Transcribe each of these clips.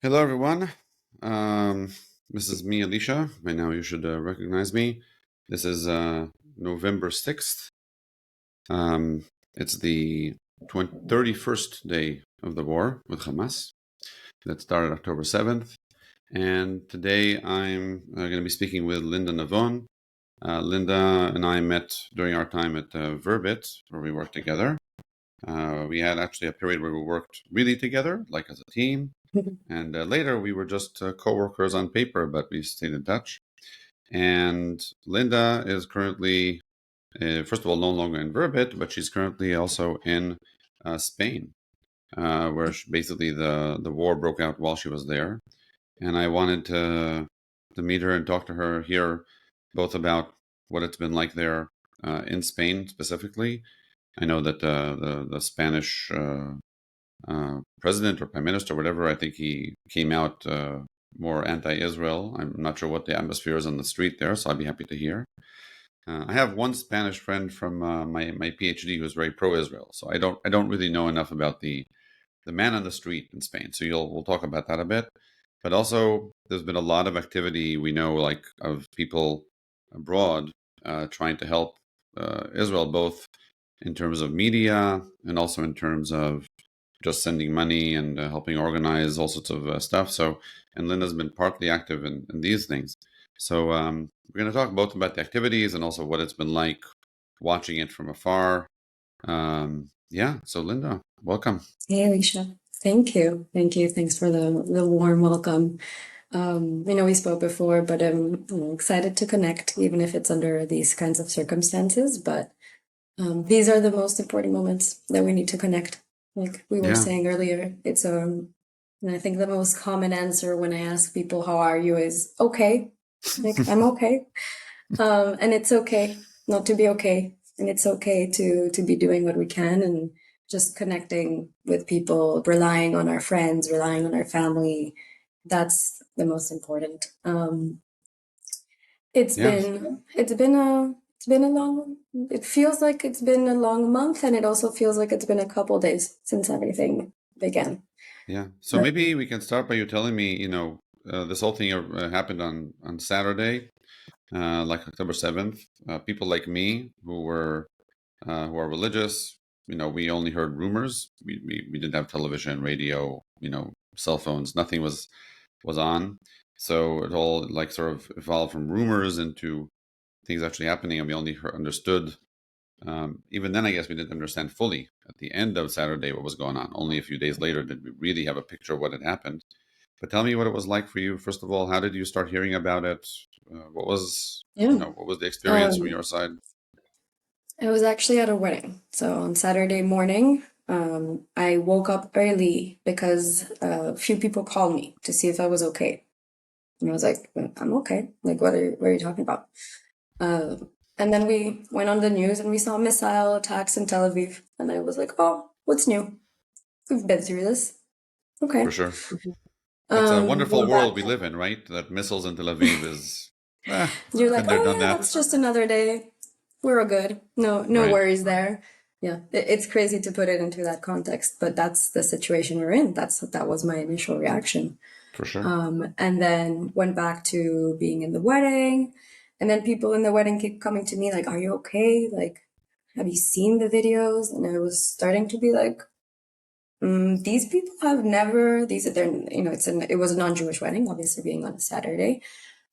Hello, everyone. This is me, Alicia. By now, you should recognize me. This is November 6th. It's the 31st day of the war with Hamas that started October 7th. And today I'm going to be speaking with Linda Navon. Linda and I met during our time at Verbit, where we worked together. We had actually a period where we worked really together, like as a team. And later we were just co-workers on paper, but we stayed in touch. And Linda is currently, first of all, no longer in Verbit, but she's currently also in Spain, where basically the war broke out while she was there. And I wanted to meet her and talk to her here, both about what it's been like there in Spain specifically. I know that the Spanish president or prime minister, whatever, I think he came out more anti-Israel. I'm not sure what the atmosphere is on the street there, so I'd be happy to hear. I have one Spanish friend from my PhD who's very pro-Israel, so I don't really know enough about the man on the street in Spain. So we'll talk about that a bit. But also, there's been a lot of activity we know, like of people abroad trying to help Israel, both in terms of media and also in terms of just sending money and helping organize all sorts of stuff. So, and Linda's been partly active in these things. So, we're going to talk both about the activities and also what it's been like watching it from afar. Yeah. So, Linda, welcome. Hey, Alicia. Thank you. Thank you. Thanks for the warm welcome. I know we spoke before, but I'm excited to connect, even if it's under these kinds of circumstances. But these are the most important moments that we need to connect. Like we were Yeah. saying earlier, it's and I think the most common answer when I ask people, "How are you?" is okay. Like I'm okay. And it's okay not to be okay, and it's okay to be doing what we can and just connecting with people, relying on our friends, relying on our family. That's the most important. It's Yeah. been it's been a it's been a long. It feels like it's been a long month, and it also feels like it's been a couple days since everything began. Yeah. So maybe we can start by you telling me, this whole thing happened on Saturday, like October 7th. People like me who are religious, we only heard rumors. We didn't have television, radio, cell phones. Nothing was on. So it all like sort of evolved from rumors into things actually happening, and we only understood. Even then, I guess we didn't understand fully at the end of Saturday what was going on. Only a few days later did we really have a picture of what had happened. But tell me what it was like for you. First of all, how did you start hearing about it? Yeah. What was the experience from Um, your side? I was actually at a wedding. So on Saturday morning, I woke up early because a few people called me to see if I was okay. And I was like, I'm okay. Like, what are you talking about? Uh, and then we went on the news and we saw missile attacks in Tel Aviv. And I was like, oh, what's new? We've been through this. For Okay. sure. It's a wonderful Went back. world we live in, right? That missiles in Tel Aviv is, You're like, been there, oh done yeah, that. that's just another day. We're all good. No Right. worries there. Yeah, it's crazy to put it into that context, but that's the situation we're in. That was my initial reaction. For sure. And then went back to being in the wedding, and then people in the wedding keep coming to me like, "Are you okay? Like, have you seen the videos?" And I was starting to be like, "These people have never. They're it was a non-Jewish wedding, obviously being on a Saturday."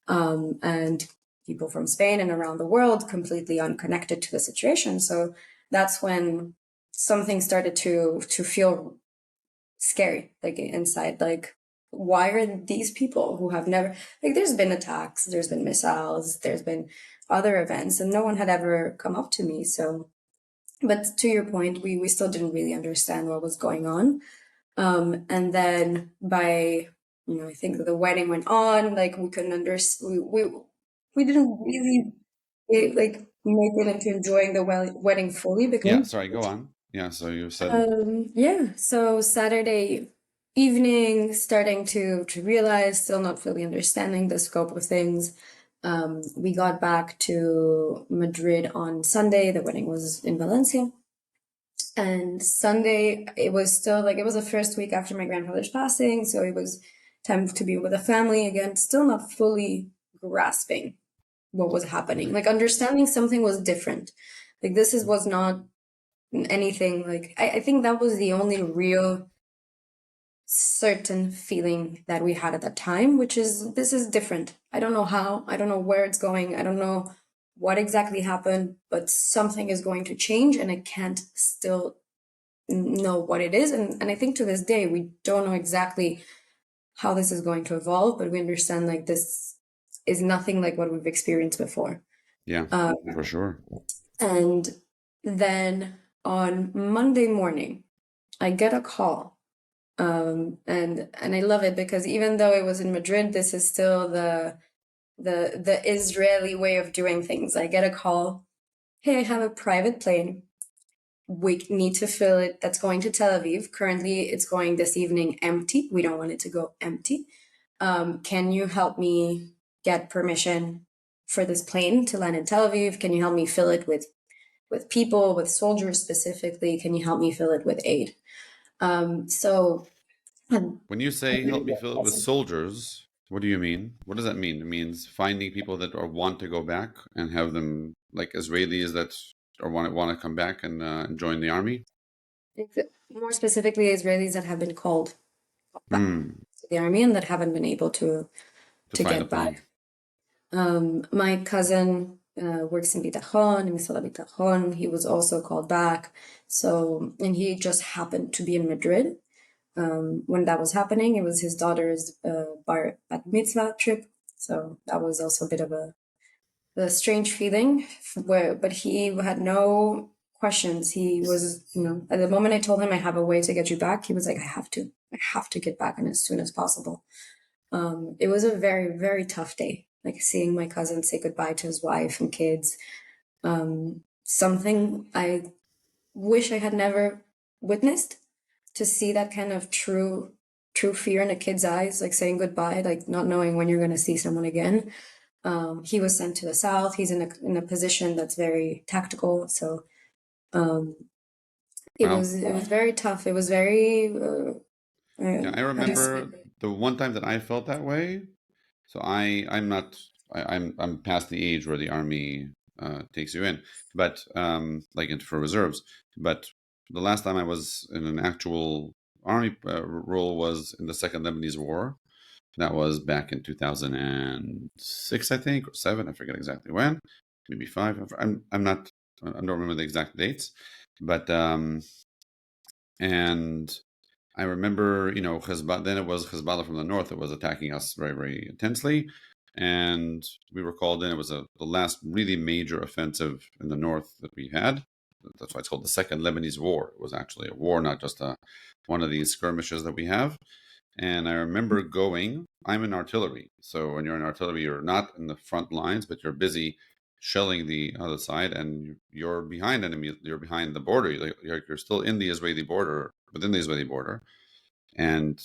And people from Spain and around the world completely unconnected to the situation. So that's when something started to feel scary, like inside, like why are these people who have never like there's been attacks, there's been missiles, there's been other events, and no one had ever come up to me. So, but to your point, we still didn't really understand what was going on. And then by I think the wedding went on, like we couldn't understand, we didn't really like make it into enjoying the wedding fully Yeah. because Sorry. Go on. Yeah. So you said, yeah, so Saturday evening, starting to realize, still not fully understanding the scope of things. We got back to Madrid on Sunday. The wedding was in Valencia. And Sunday, it was still like it was the first week after my grandfather's passing, so it was time to be with the family again, still not fully grasping what was happening, like understanding something was different. Like was not anything like I think that was the only real certain feeling that we had at that time, which is this is different. I don't know how, I don't know where it's going, I don't know what exactly happened, but something is going to change and I can't still know what it is. And I think to this day, we don't know exactly how this is going to evolve, but we understand like this is nothing like what we've experienced before. Yeah, for sure. And then on Monday morning, I get a call. And I love it because even though it was in Madrid, this is still the Israeli way of doing things. I get a call, hey, I have a private plane. We need to fill it. That's going to Tel Aviv. Currently, it's going this evening empty. We don't want it to go empty. Can you help me get permission for this plane to land in Tel Aviv? Can you help me fill it with people, with soldiers specifically? Can you help me fill it with aid? So When you say help me fill it with soldiers, what do you mean? What does that mean? It means finding people that are, want to go back and have them like Israelis that or want to come back and join the army. more specifically, Israelis that have been called back Hmm. to the army and that haven't been able to Find a get plane. back. My cousin works in Bitachon, in Misala Bitachon. He was also called back. So, and he just happened to be in Madrid when that was happening. It was his daughter's bat mitzvah trip. So that was also a bit of a strange feeling but he had no questions. He was, at the moment I told him I have a way to get you back, he was like, I have to get back and as soon as possible. It was a very, very tough day, like seeing my cousin say goodbye to his wife and kids. Something I wish I had never witnessed, to see that kind of true fear in a kid's eyes, like saying goodbye, like not knowing when you're going to see someone again. He was sent to the south. He's in a position that's very tactical. So it Well, was very tough. It was very yeah, I how do you say remember the one time that I felt that way. So I'm not I'm past the age where the army takes you in, but for reserves. But the last time I was in an actual army role was in the Second Lebanese War. That was back in 2006, I think, or seven. I forget exactly when. Maybe five. I'm not. I don't remember the exact dates, but and I remember, Hezbollah, then it was Hezbollah from the north that was attacking us very, very intensely. And we were called in. It was the last really major offensive in the north that we had. That's why it's called the Second Lebanese War. It was actually a war, not just one of these skirmishes that we have. And I remember I'm in artillery. So when you're in artillery, you're not in the front lines, but you're busy shelling the other side, and you're behind enemy. You're behind the border. You're still in the Israeli border, within the Israeli border. And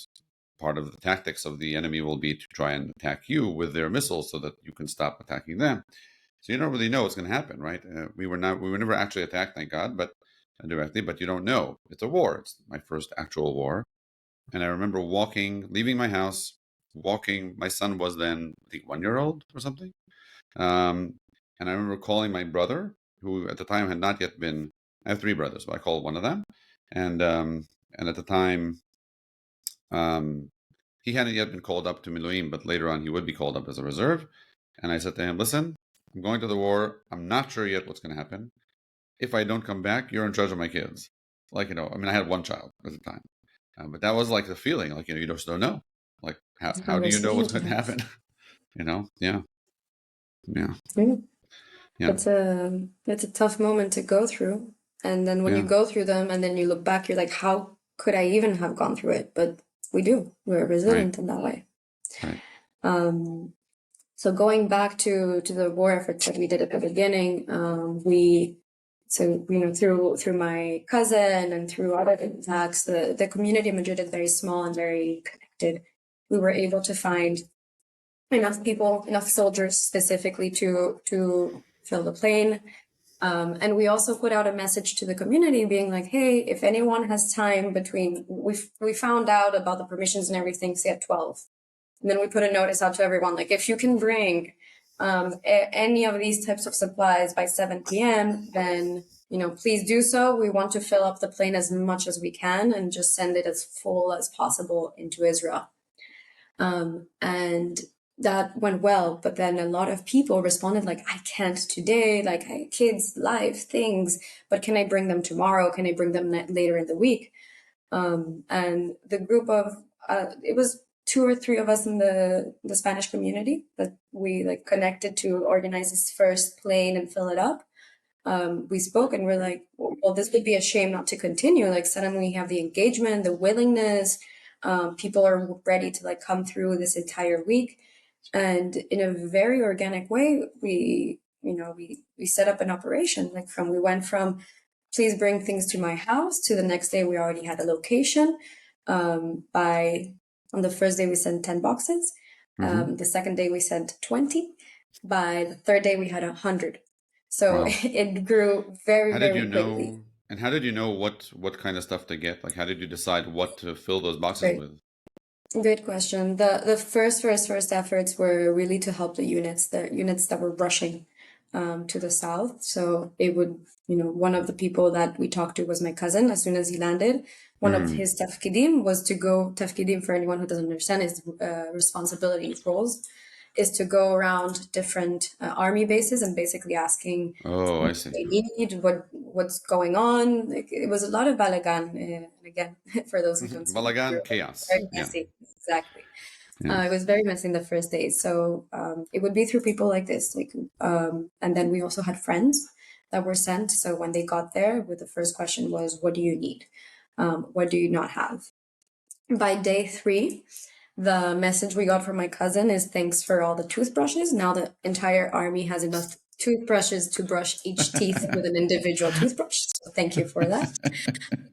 part of the tactics of the enemy will be to try and attack you with their missiles so that you can stop attacking them. So you don't really know what's going to happen, right? We were never actually attacked, thank God, but directly. But you don't know. It's a war. It's my first actual war. And I remember leaving my house, walking. My son was then, I think, 1 year old or something. And I remember calling my brother, who at the time had not yet been. I have three brothers, but I called one of them, and at the time, he hadn't yet been called up to Miluim, but later on he would be called up as a reserve. And I said to him, "Listen, I'm going to the war. I'm not sure yet what's going to happen. If I don't come back, you're in charge of my kids." I had one child at the time. But that was like the feeling, you just don't know. Like, it's how do you know conversation what's to going to have. happen? Yeah, yeah, Yeah. yeah, It's a tough moment to go through. And then when you yeah. go through them and then you look back, you're like, how could I even have gone through it? But we do. We're Right, resilient in that way. right. Um, so going back to the war efforts that we did at the beginning, through my cousin and through other contacts, the community in Madrid is very small and very connected. We were able to find enough people, enough soldiers specifically to fill the plane. And we also put out a message to the community being like, hey, if anyone has time between, we found out about the permissions and everything, say at 12. And then we put a notice out to everyone, like, if you can bring any of these types of supplies by 7 p.m., then, please do so. We want to fill up the plane as much as we can and just send it as full as possible into Israel. And that went well, but then a lot of people responded like, I can't today, like kids, life, things, but can I bring them tomorrow? Can I bring them later in the week? And the group of, it was 2 or 3 of us in the Spanish community that we like connected to organize this first plane and fill it up. We spoke and we're like, well, this would be a shame not to continue. Like suddenly we have the engagement, the willingness, people are ready to like come through this entire week. And in a very organic way, we set up an operation. We went from please bring things to my house to the next day we already had a location. On the first day we sent 10 boxes. The second day we sent 20. By the third day we had 100. So Wow. it grew very, very quickly. And how did you know what kind of stuff to get? Like, how did you decide what to fill those boxes with? Great question. The first efforts were really to help the units that were rushing to the south. So it would, one of the people that we talked to was my cousin. As soon as he landed, one of his tafkidim was to go. Tafkidim, for anyone who doesn't understand, is responsibilities, roles, is to go around different army bases and basically asking I see. what they need, what's going on. Like, it was a lot of balagan. And again, for those who don't speak, Balagan, chaos. very messy. Yeah. Exactly. Yeah. It was very messy in the first days. So it would be through people like this. And then we also had friends that were sent. So when they got there, the first question was, what do you need? What do you not have? By day 3, the message we got from my cousin is thanks for all the toothbrushes. Now the entire army has enough toothbrushes to brush each teeth with an individual toothbrush. So thank you for that.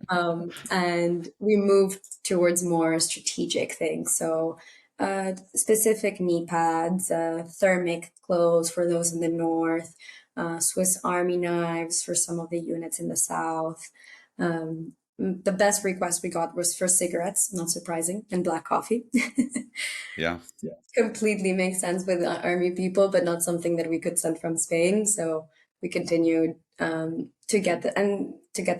And we moved towards more strategic things. So specific knee pads, thermic clothes for those in the north, Swiss Army knives for some of the units in the south. The best request we got was for cigarettes, not surprising, and black coffee. Yeah. Completely makes sense with army people, but not something that we could send from Spain. So we continued to get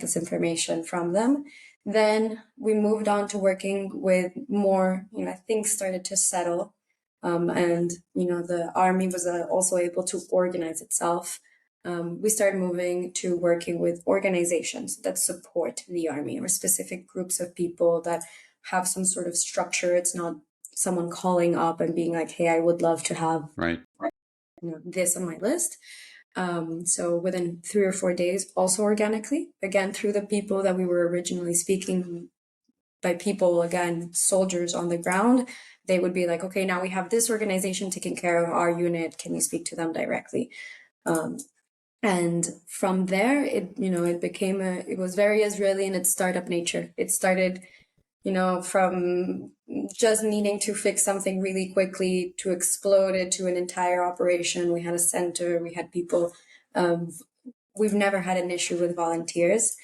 this information from them. Then we moved on to working with more, things started to settle. And, the army was also able to organize itself. We started moving to working with organizations that support the army or specific groups of people that have some sort of structure. It's not someone calling up and being like, hey, I would love to have this on my list. So within 3 or 4 days, also organically, again, through the people that we were originally speaking, by people, again, soldiers on the ground, they would be like, okay, now we have this organization taking care of our unit. Can you speak to them directly? And from there, it was very Israeli in its startup nature. It started, from just needing to fix something really quickly to explode it to an entire operation. We had a center, we had people. We've never had an issue with volunteers.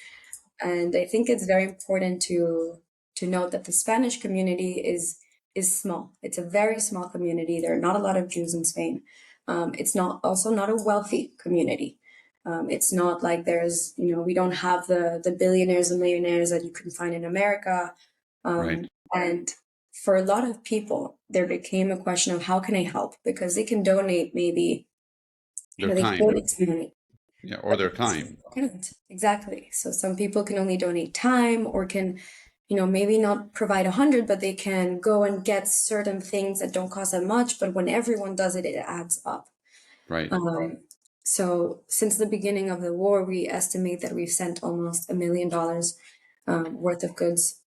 And I think it's very important to note that the Spanish community is small. It's a very small community. There are not a lot of Jews in Spain. It's not a wealthy community. It's not like there's, we don't have the billionaires and millionaires that you can find in America. And for a lot of people, there became a question of how can I help? Because they can donate maybe their time. Or their time. Exactly. So some people can only donate time or can, maybe not provide 100, but they can go and get certain things that don't cost that much. But when everyone does it, it adds up. Right. So since the beginning of the war, we estimate that we've sent almost $1 million worth of goods.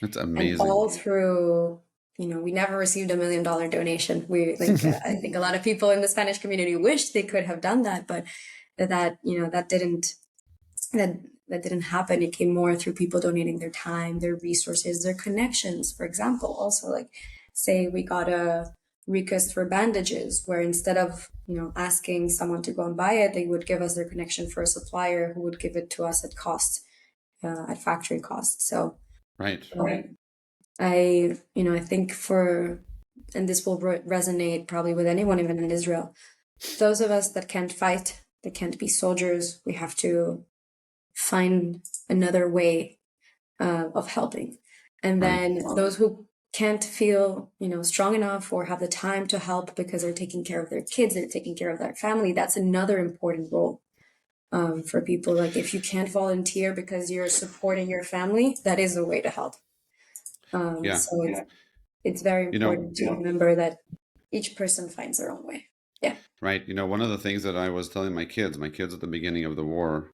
That's amazing. And all through, we never received $1 million donation. I think a lot of people in the Spanish community wish they could have done that, but that didn't happen. It came more through people donating their time, their resources, their connections. For example, also say we got a request for bandages where instead of, asking someone to go and buy it, they would give us their connection for a supplier who would give it to us at cost, at factory cost. So, right. I think for and this will resonate probably with anyone, even in Israel. Those of us that can't fight, that can't be soldiers, we have to find another way of helping. And Right. then those who can't feel, strong enough or have the time to help because they're taking care of their kids, they're taking care of their family. That's another important role for people. Like if you can't volunteer because you're supporting your family, that is a way to help. Yeah. So it's very You know, important to remember that each person finds their own way. Yeah. right. One of the things that I was telling my kids at the beginning of the war,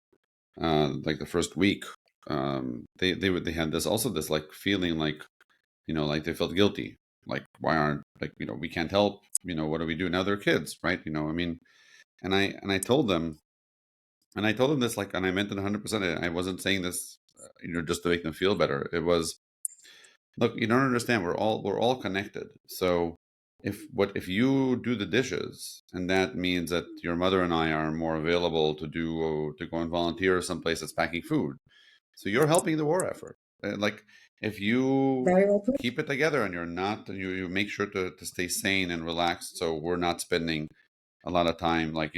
like the first week, they had this like feeling like, like they felt guilty. Like, why aren't, like, we can't help, what do we do now? They're kids, right? I mean, and I told them, this, like, and I meant it 100%. I wasn't saying this, just to make them feel better. It was, look, you don't understand. We're all connected. So if you do the dishes, and that means that your mother and I are more available to go and volunteer someplace that's packing food, so you're helping the war effort. Like, if you Very well put. keep it together and you're not, you make sure to stay sane and relaxed, so we're not spending a lot of time, like,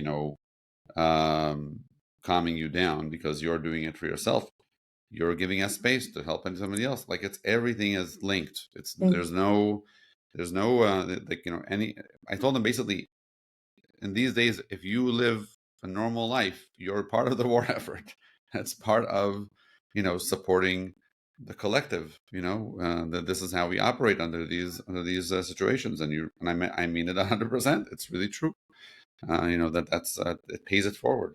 um, calming you down because you're doing it for yourself. You're giving us space to help somebody else. Like, it's everything is linked. It's Mm. there's no like, any. I told them basically, in these days, if you live a normal life, you're part of the war effort. That's part of, supporting the collective. That this is how we operate under these situations. And I mean it 100%. It's really true. That's it pays it forward.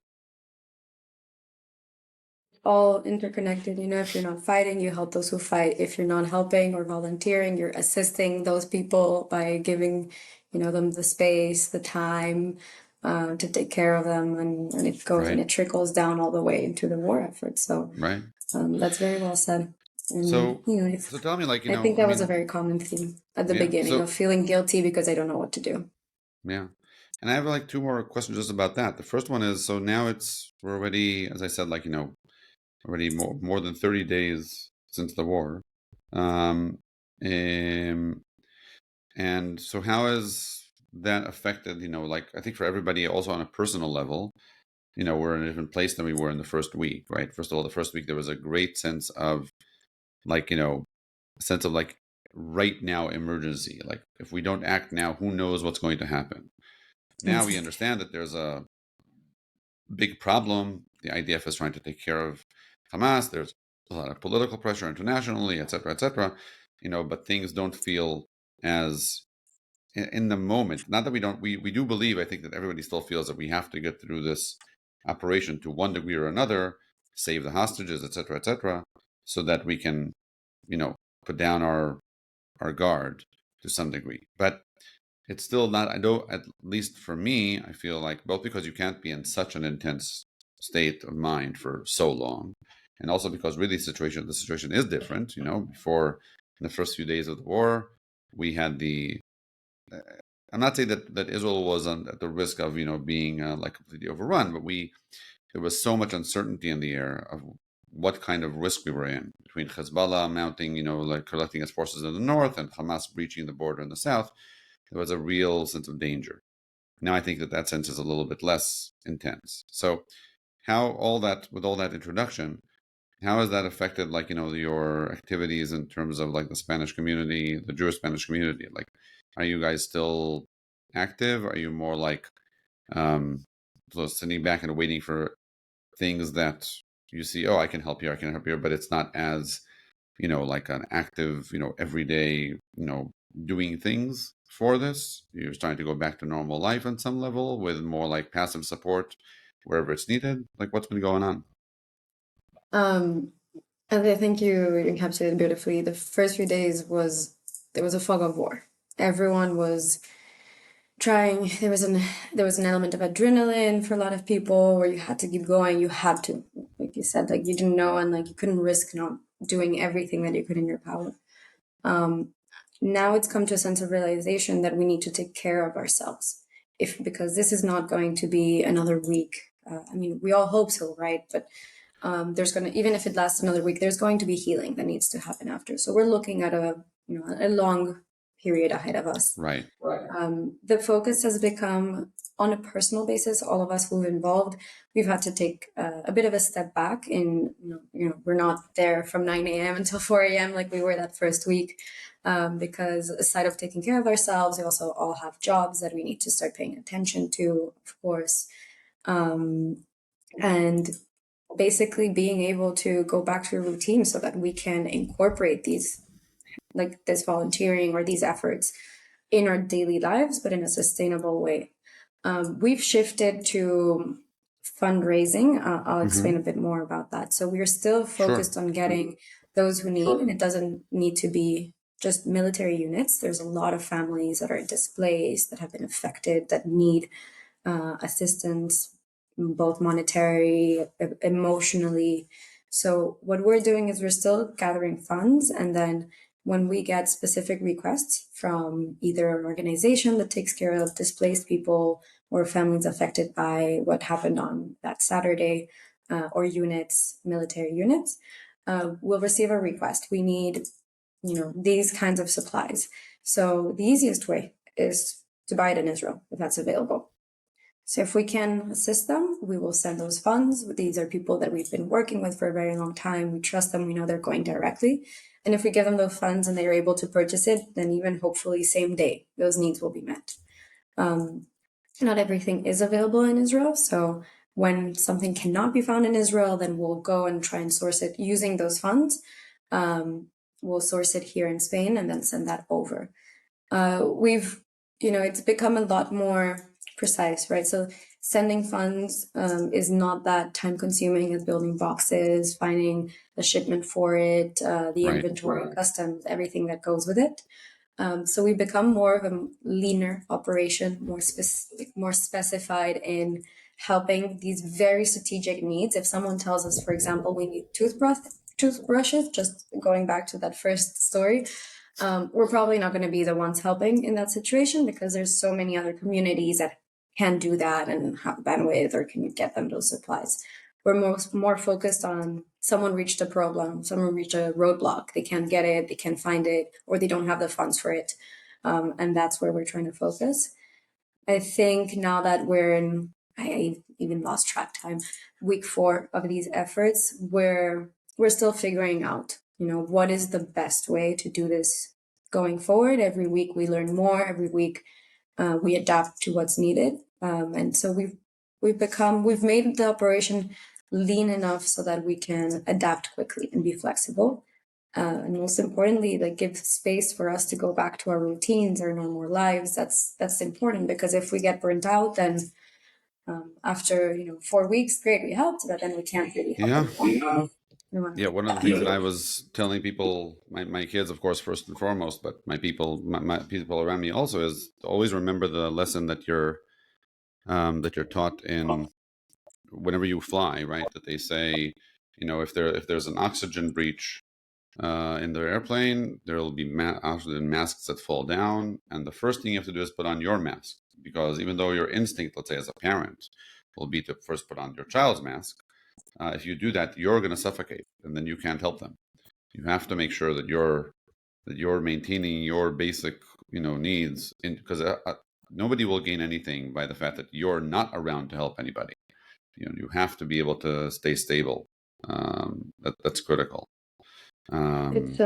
All interconnected. If you're not fighting, you help those who fight. If you're not helping or volunteering, you're assisting those people by giving, them the space, the time to take care of them, and it goes and Right. it trickles down all the way into the war effort. So Right. that's very well said. And So if so tell me, like, I think I that was a mean, very common theme at the yeah. beginning of So feeling guilty because I don't know what to do. yeah. And I have like two more questions just about that. The first one is, so now we're already, as I said, like, already more than 30 days since the war. Um, um, and so how has that affected, like, I think for everybody also on a personal level, we're in a different place than we were in the first week, right? First of all, the first week there was a great sense of, like, a sense of, like, right now emergency. Like, if we don't act now, who knows what's going to happen? Now we Exactly. understand that there's a big problem. The IDF is trying to take care of Hamas. There's a lot of political pressure internationally, et cetera, et cetera. But things don't feel as in the moment. Not that we don't. We do believe. I think that everybody still feels that we have to get through this operation to one degree or another, save the hostages, et cetera, so that we can, you know, put down our guard to some degree. But it's still not, I know, at least for me, I feel like, both because you can't be in such an intense state of mind for so long, and also because really the situation is different. Before, in the first few days of the war, we had uh, I'm not saying that Israel was at the risk of, being like completely overrun, but there was so much uncertainty in the air of what kind of risk we were in, between Hezbollah mounting, like collecting its forces in the north, and Hamas breaching the border in the south. There was a real sense of danger. Now I think that sense is a little bit less intense. So with all that introduction, how has that affected, like, your activities in terms of, like, the Spanish community, the Jewish Spanish community? Like, are you guys still active? Are you more like, um, sitting back and waiting for things that you see? Oh, I can help you. I can help you, but it's not as, like an active, everyday, doing things for this. You're starting to go back to normal life on some level with more like passive support wherever it's needed. Like, what's been going on? Um, and I think you encapsulated beautifully. The first few days there was a fog of war. Everyone was trying. There was an element of adrenaline for a lot of people where you had to keep going. You had to, like you said, like you didn't know, and like you couldn't risk not doing everything that you could in your power. Um, Now it's come to a sense of realization that we need to take care of ourselves, if because this is not going to be another week. I mean, we all hope so, right? But there's going to, even if it lasts another week, there's going to be healing that needs to happen after. So we're looking at a long period ahead of us. Right. The focus has become on a personal basis. All of us who've involved, we've had to take a bit of a step back. In we're not there from 9 a.m. until 4 a.m. like we were that first week, because aside of taking care of ourselves, we also all have jobs that we need to start paying attention to, of course, and basically being able to go back to a routine so that we can incorporate these, like this volunteering or these efforts in our daily lives, but in a sustainable way. We've shifted to fundraising. I'll explain a bit more about that. So we're still focused on getting those who need, and it doesn't need to be just military units. There's a lot of families that are displaced, that have been affected, that need assistance, both monetary, emotionally. So what we're doing is we're still gathering funds, and then when we get specific requests from either an organization that takes care of displaced people or families affected by what happened on that Saturday, or units, military units, we'll receive a request. We need, these kinds of supplies. So the easiest way is to buy it in Israel if that's available. So if we can assist them, we will send those funds. These are people that we've been working with for a very long time. We trust them. We know they're going directly. And if we give them those funds and they're able to purchase it, then even hopefully same day, those needs will be met. Not everything is available in Israel. So when something cannot be found in Israel, then we'll go and try and source it using those funds. We'll source it here in Spain and then send that over. It's become a lot more precise, right? So sending funds is not that time consuming as building boxes, finding a shipment for it, the inventory, customs, everything that goes with it. So we become more of a leaner operation, more specified in helping these very strategic needs. If someone tells us, for example, we need toothbrushes, just going back to that first story, we're probably not going to be the ones helping in that situation because there's so many other communities that can do that and have bandwidth or can get them those supplies. We're more focused on someone reached a problem, someone reached a roadblock, they can't get it, they can't find it, or they don't have the funds for it. And that's where we're trying to focus. I think now that I even lost track time, week 4 of these efforts, we're still figuring out, what is the best way to do this going forward. Every week we learn more, every week we adapt to what's needed. And so we've made the operation lean enough so that we can adapt quickly and be flexible. And most importantly, give space for us to go back to our routines, our normal lives. That's important, because if we get burnt out, then after 4 weeks, great, we helped, but then we can't really help anymore. Yeah, one of the things that I was telling people, my kids, of course, first and foremost, but my people around me also, is to always remember the lesson that you're taught in whenever you fly, right? That they say, if there's an oxygen breach in their airplane, there will be oxygen masks that fall down, and the first thing you have to do is put on your mask, because even though your instinct, let's say as a parent, will be to first put on your child's mask, if you do that, you're going to suffocate, and then you can't help them. You have to make sure that you're maintaining your basic, needs, because nobody will gain anything by the fact that you're not around to help anybody. You have to be able to stay stable. That's critical. It's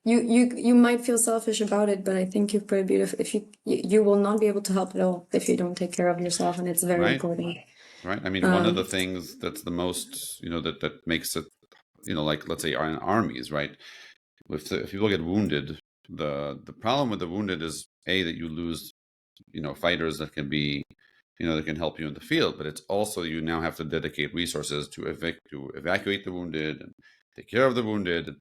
you might feel selfish about it, but I think you've put it beautiful. If you will not be able to help at all if you don't take care of yourself, and it's very important. Right. I mean, one of the things that's the most, that makes it, like, let's say, in armies, right? If people get wounded, the problem with the wounded is that you lose, fighters that can be, that can help you in the field, but it's also, you now have to dedicate resources to evacuate the wounded and take care of the wounded,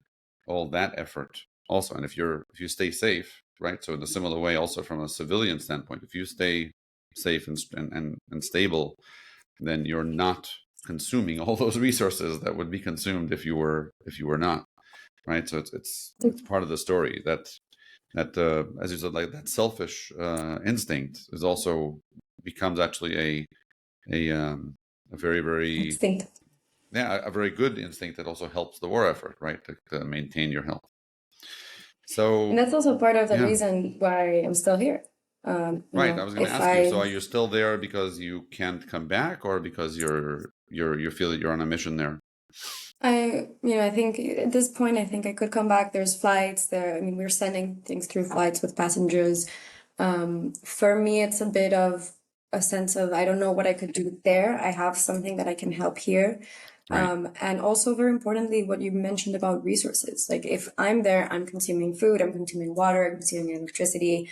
all that effort also. And if you stay safe, right? So in a similar way, also from a civilian standpoint, if you stay safe and stable, then you're not consuming all those resources that would be consumed if you were not, right? So it's part of the story that as you said, like, that selfish instinct is also becomes actually a very, very Instinct. a very good instinct that also helps the war effort, right? To maintain your health. And So, that's also part of the yeah, reason why I'm still here. right. I was going to If ask you. So, I are you still there because you can't come back, or because you feel that you're on a mission there? I think at this point, I think I could come back. There's flights there. I mean, we're sending things through flights with passengers. For me, it's a bit of a sense of I don't know what I could do there. I have something that I can help here. Right. And also, very importantly, what you mentioned about resources. Like, if I'm there, I'm consuming food, I'm consuming water, I'm consuming electricity.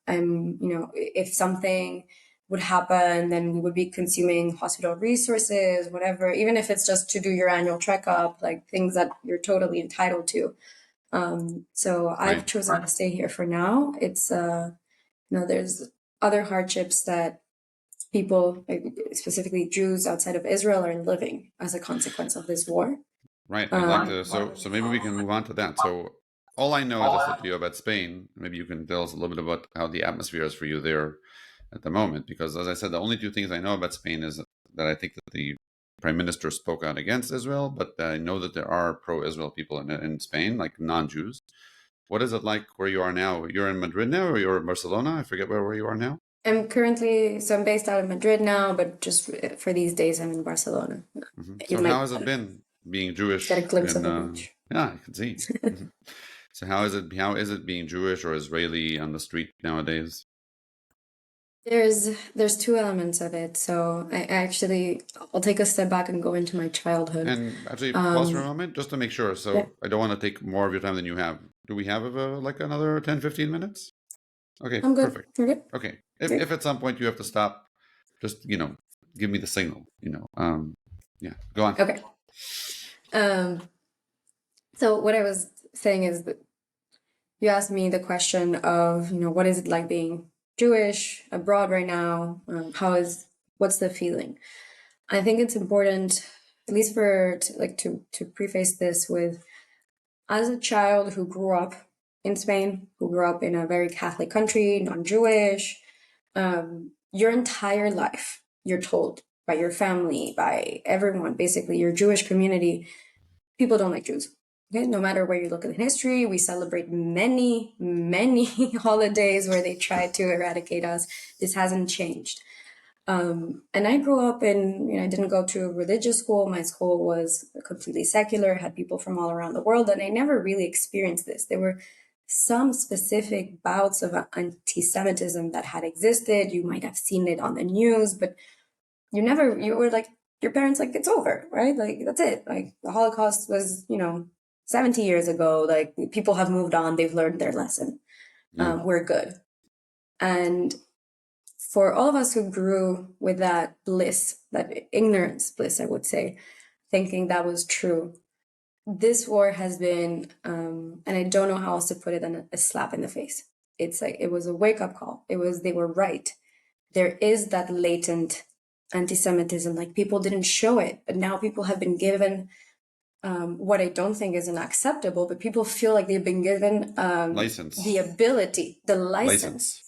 If something would happen, then we would be consuming hospital resources, whatever, even if it's just to do your annual checkup, like things that you're totally entitled to. So I've Right. chosen to stay here for now. There's other hardships that people, like specifically Jews outside of Israel, are living as a consequence of this war. Right. I'd like Um, to. So maybe we can move on to that. So all I know, as I said to you about Spain, maybe you can tell us a little bit about how the atmosphere is for you there at the moment. Because as I said, the only two things I know about Spain is that I think that the prime minister spoke out against Israel, but I know that there are pro-Israel people in Spain, like non-Jews. What is it like where you are now? You're in Madrid now, or you're in Barcelona? I forget where you are now. I'm based out of Madrid now, but just for these days, I'm in Barcelona. You So how might has it been being get a Jewish glimpse in? of the beach. Yeah, I can see. So how is it? How is it being Jewish or Israeli on the street nowadays? There's two elements of it. So I'll take a step back and go into my childhood. And actually, pause for a Um, moment just to make sure. yeah, So I don't want to take more of your time than you have. Do we have like another 10, 15 minutes? Okay, I'm good. perfect. You're good. Okay. If Great. if at some point you have to stop, just give me the signal. Yeah. Go on. Okay. Um, so what I was saying is that you asked me the question of, what is it like being Jewish abroad right now? What's the feeling? I think it's important, at least to preface this with, as a child who grew up in Spain, who grew up in a very Catholic country, non-Jewish, your entire life, you're told by your family, by everyone, basically your Jewish community, people don't like Jews. Okay, no matter where you look at history, we celebrate many, many holidays where they tried to eradicate us. This hasn't changed. And I grew up I didn't go to a religious school. My school was completely secular, had people from all around the world, and I never really experienced this. There were some specific bouts of anti-Semitism that had existed. You might have seen it on the news, but you were like, your parents like, it's over, right? Like, that's it. Like, the Holocaust was, 70 years ago. Like, people have moved on. They've learned their lesson. Yeah. We're good. And for all of us who grew with that bliss, that ignorance bliss, I would say, thinking that was true, this war has been, and I don't know how else to put it than a slap in the face. It's like, it was a wake up call. They were right. There is that latent anti-Semitism. Like, people didn't show it, but now people have been given what I don't think is unacceptable, but people feel like they've been given the License. ability, the license. License.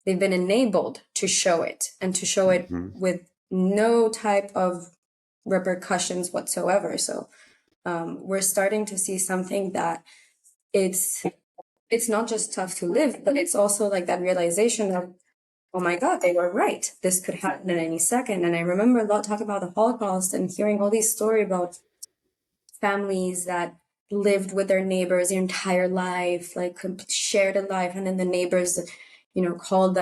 They've been enabled to show it, and to show it Hmm. with no type of repercussions whatsoever. So we're starting to see something that it's it's not just tough to live, but it's also like that realization of, oh my God, they were right. This could happen at any second. And I remember a lot talking about the Holocaust and hearing all these stories about families that lived with their neighbors their entire life, like shared a life, and then the neighbors, called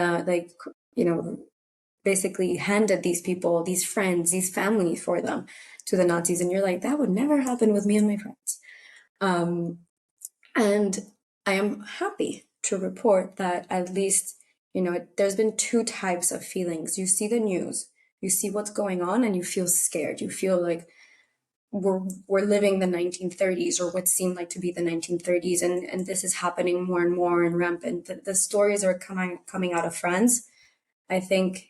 basically handed these people, these friends, these families for them to the Nazis, and you're like, that would never happen with me and my friends. Um, and I am happy to report that at least, there's been two types of feelings. You see the news, you see what's going on, and you feel scared. You feel like we're living the 1930s, or what seemed like to be the 1930s, and this is happening more and more and rampant. The stories are coming out of France. I think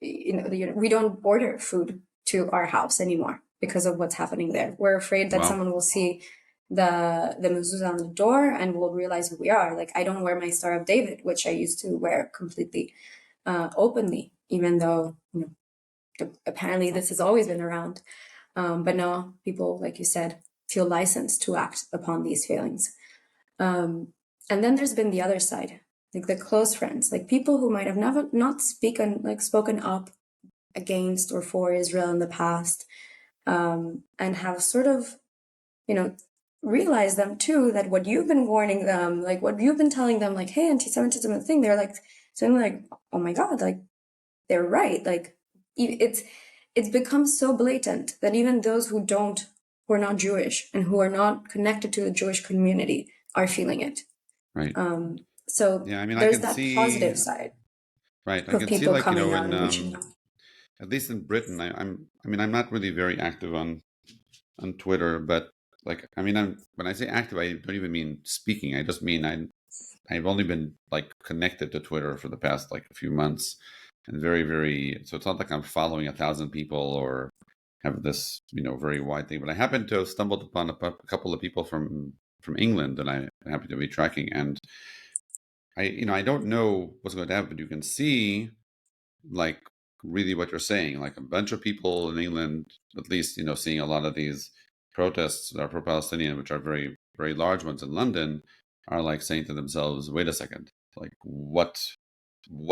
we don't order food to our house anymore because of what's happening there. We're afraid that Wow. someone will see the mezuzah on the door and will realize who we are. Like, I don't wear my Star of David, which I used to wear completely openly, even though apparently this has always been around. But now people, like you said, feel licensed to act upon these feelings. And then there's been the other side, like the close friends, like people who might have never not spoken up against or for Israel in the past, and have sort of, you know, realized them too that what you've been warning them, like what you've been telling them, like, hey, anti-Semitism is a thing, they're like suddenly like, oh my God, like they're right. Like it's become so blatant that even those who are not Jewish and who are not connected to the Jewish community are feeling it. Right. So Yeah. I mean, I there's can that see. positive side Right. I of can see, people like, coming out in and reaching out. at least in Britain, I mean, I'm not really very active on Twitter, but like, I mean, when I say active, I don't even mean speaking. I just mean I've only been like connected to Twitter for the past like a few months, and so it's not like I'm following 1,000 people or have this, very wide thing. But I happen to have stumbled upon a couple of people from England that I happen to be tracking, and I don't know what's going to happen, but you can see like really what you're saying, like a bunch of people in England, at least, seeing a lot of these protests that are pro-Palestinian, which are very, very large ones in London, are like saying to themselves, wait a second, like what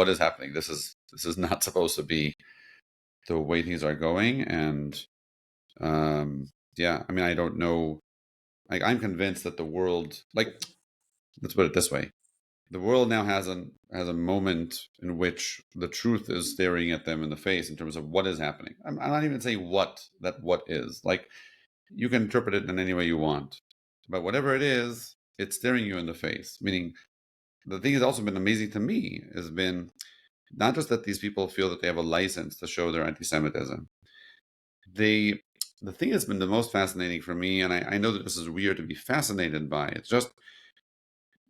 is happening? This is not supposed to be the way things are going. And yeah, I mean, I don't know. Like, I'm convinced that the world, like, let's put it this way, the world now has a moment in which the truth is staring at them in the face in terms of what is happening. I'm not even saying what is. Like, you can interpret it in any way you want, but whatever it is, it's staring you in the face. Meaning, the thing that's also been amazing to me has been not just that these people feel that they have a license to show their anti-Semitism. They The thing that's been the most fascinating for me, and I know that this is weird to be fascinated by, it's just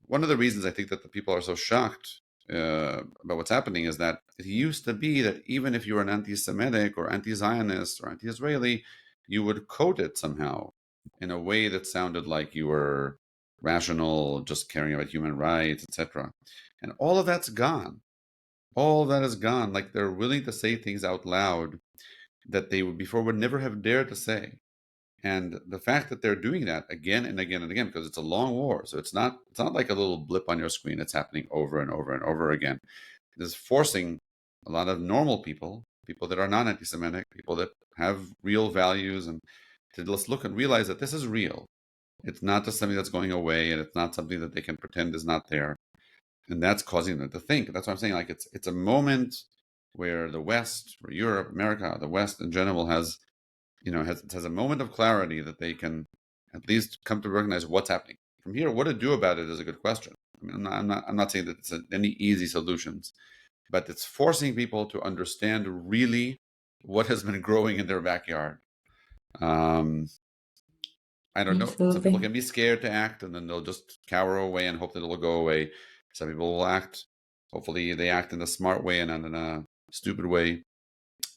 one of the reasons I think that the people are so shocked about what's happening is that it used to be that even if you were an anti-Semitic or anti-Zionist or anti-Israeli, you would code it somehow in a way that sounded like you were rational, just caring about human rights, etc. And all of that's gone. All of that is gone. Like, they're willing to say things out loud that they would before would never have dared to say. And the fact that they're doing that again and again and again, because it's a long war, so it's not like a little blip on your screen. It's happening over and over and over again. It is forcing a lot of normal people that are not anti-Semitic, people that have real values, and to just look and realize that this is real. It's not just something that's going away, and it's not something that they can pretend is not there. And that's causing them to think. That's what I'm saying. Like, it's a moment where the West, or Europe, America, the West in general has a moment of clarity that they can at least come to recognize what's happening. From here, what to do about it is a good question. I mean, I'm not saying that it's any easy solutions, but it's forcing people to understand really what has been growing in their backyard. Um, I don't know. Some people Absolutely. can be scared to act, and then they'll just cower away and hope that it'll go away. Some people will act. Hopefully, they act in a smart way and not in a stupid way.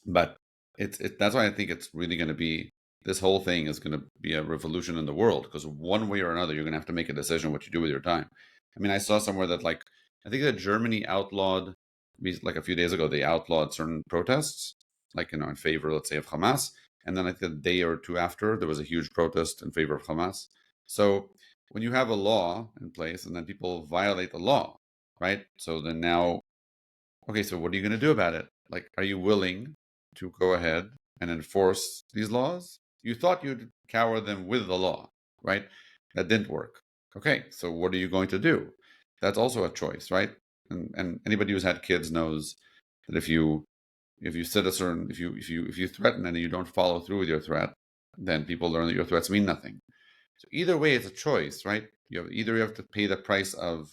But that's why I think it's really going to be, this whole thing is going to be a revolution in the world, because one way or another you're going to have to make a decision what you do with your time. I mean, I saw somewhere that, like, I think that Germany outlawed, like a few days ago, they outlawed certain protests, like, in favor, let's say, of Hamas, and then I think a day or two after there was a huge protest in favor of Hamas. So when you have a law in place and then people violate the law, right? So then now, okay, so what are you going to do about it? Like, are you willing to go ahead and enforce these laws? You thought you'd cower them with the law, right? That didn't work. Okay, so what are you going to do? That's also a choice, right? And anybody who's had kids knows that if you set a certain if you threaten and you don't follow through with your threat, then people learn that your threats mean nothing. So either way, it's a choice, right? You have to pay the price of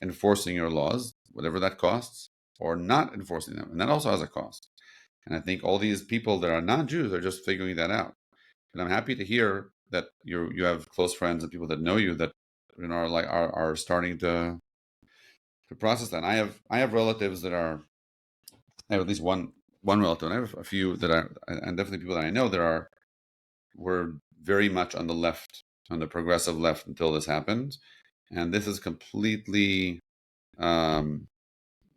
enforcing your laws, whatever that costs, or not enforcing them. And that also has a cost. And I think all these people that are not Jews are just figuring that out. And I'm happy to hear that you have close friends and people that know you that are starting to process that. And I have relatives that are, I have at least one relative, and I have a few that are, and definitely people that I know that were very much on the left, on the progressive left, until this happened. And this is completely, um,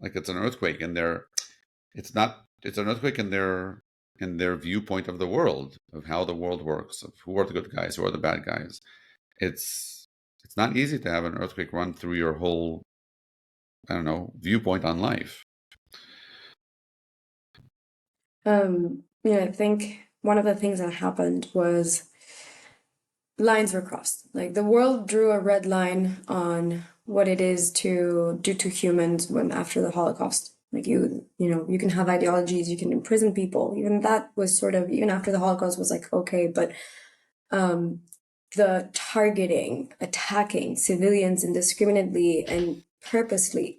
like, it's an earthquake in their, it's an earthquake in their viewpoint of the world, of how the world works, of who are the good guys, who are the bad guys. It's it's not easy to have an earthquake run through your whole, I don't know, viewpoint on life. I think one of the things that happened was lines were crossed. Like the world drew a red line on what it is to do to humans when after the Holocaust. Like you can have ideologies, you can imprison people. Even that was sort of, even after the Holocaust was like, okay, but the targeting, attacking civilians indiscriminately and purposely,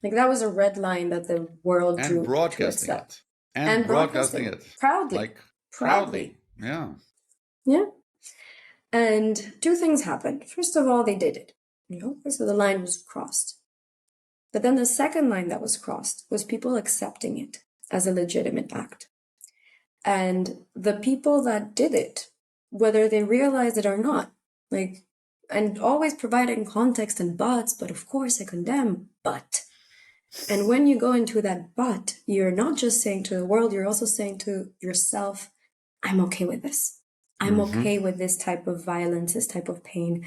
like that was a red line that the world And drew to broadcasting itself. it. And broadcasting it. Proudly. Like, Proudly. Yeah. Yeah. And two things happened. First of all, they did it. So the line was crossed. But then the second line that was crossed was people accepting it as a legitimate act. And the people that did it, whether they realized it or not, and always providing context and buts, but of course I condemn, but. And when you go into that but, you're not just saying to the world, you're also saying to yourself, I'm okay with this. I'm okay with this type of violence, this type of pain,